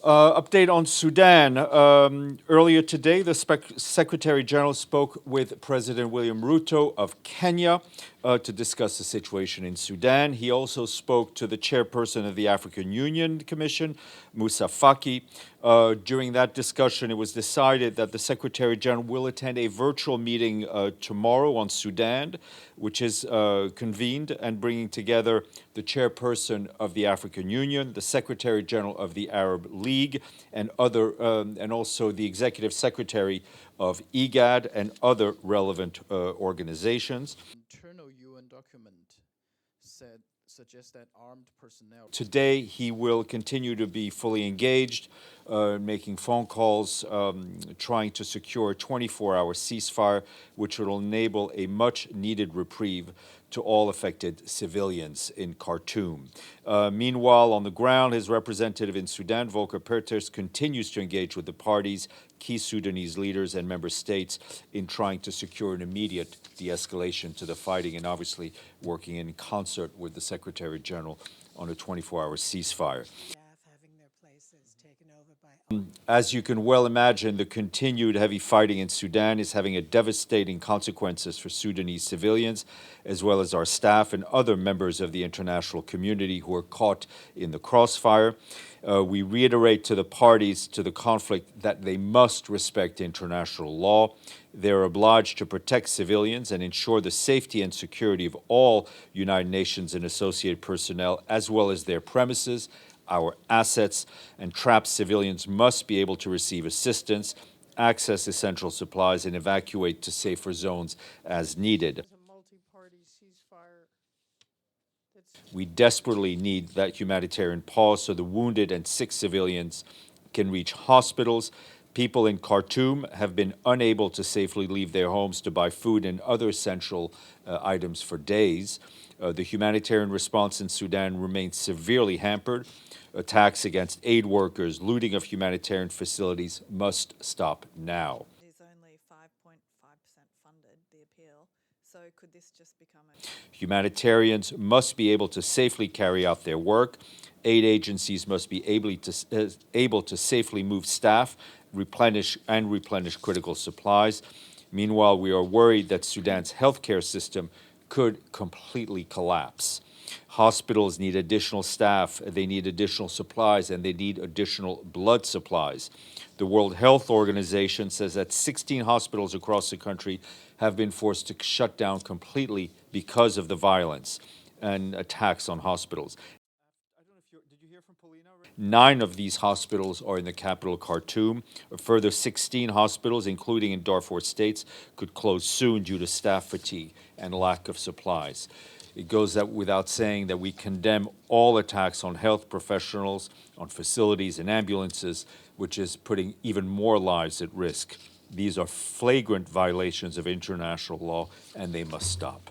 Update on Sudan. Earlier today, the Secretary General spoke with President William Ruto of Kenya to discuss the situation in Sudan. He also spoke to the Chairperson of the African Union Commission, Moussa Faki. During that discussion, it was decided that the Secretary General will attend a virtual meeting tomorrow on Sudan, which is convened and bringing together the Chairperson of the African Union, the Secretary General of the Arab League, and also the Executive Secretary of IGAD and other relevant organizations. Internal UN document suggests that armed personnel. Today, he will continue to be fully engaged, making phone calls, trying to secure a 24-hour ceasefire, which will enable a much-needed reprieve to all affected civilians in Khartoum. Meanwhile, on the ground, his representative in Sudan, Volker Perthes, continues to engage with the parties, key Sudanese leaders and member states in trying to secure an immediate de-escalation to the fighting and obviously working in concert with the Secretary General on a 24-hour ceasefire. As you can well imagine, the continued heavy fighting in Sudan is having devastating consequences for Sudanese civilians, as well as our staff and other members of the international community who are caught in the crossfire. We reiterate to the parties to the conflict that they must respect international law. They're obliged to protect civilians and ensure the safety and security of all United Nations and associated personnel, as well as their premises, our assets, and trapped civilians must be able to receive assistance, access essential supplies, and evacuate to safer zones as needed. We desperately need that humanitarian pause so the wounded and sick civilians can reach hospitals. People in Khartoum have been unable to safely leave their homes to buy food and other essential items for days. The humanitarian response in Sudan remains severely hampered. Attacks against aid workers, looting of humanitarian facilities must stop now. It is only 5.5% funded, the appeal, so could this just become a... Humanitarians must be able to safely carry out their work. Aid agencies must be able to safely move staff, replenish critical supplies. Meanwhile, we are worried that Sudan's healthcare system could completely collapse. Hospitals need additional staff, they need additional supplies, and they need additional blood supplies. The World Health Organization says that 16 hospitals across the country have been forced to shut down completely because of the violence and attacks on hospitals. Did you hear from Paulina? 9 of these hospitals are in the capital, Khartoum. A further 16 hospitals, including in Darfur states, could close soon due to staff fatigue and lack of supplies. It goes without saying that we condemn all attacks on health professionals, on facilities and ambulances, which is putting even more lives at risk. These are flagrant violations of international law, and they must stop.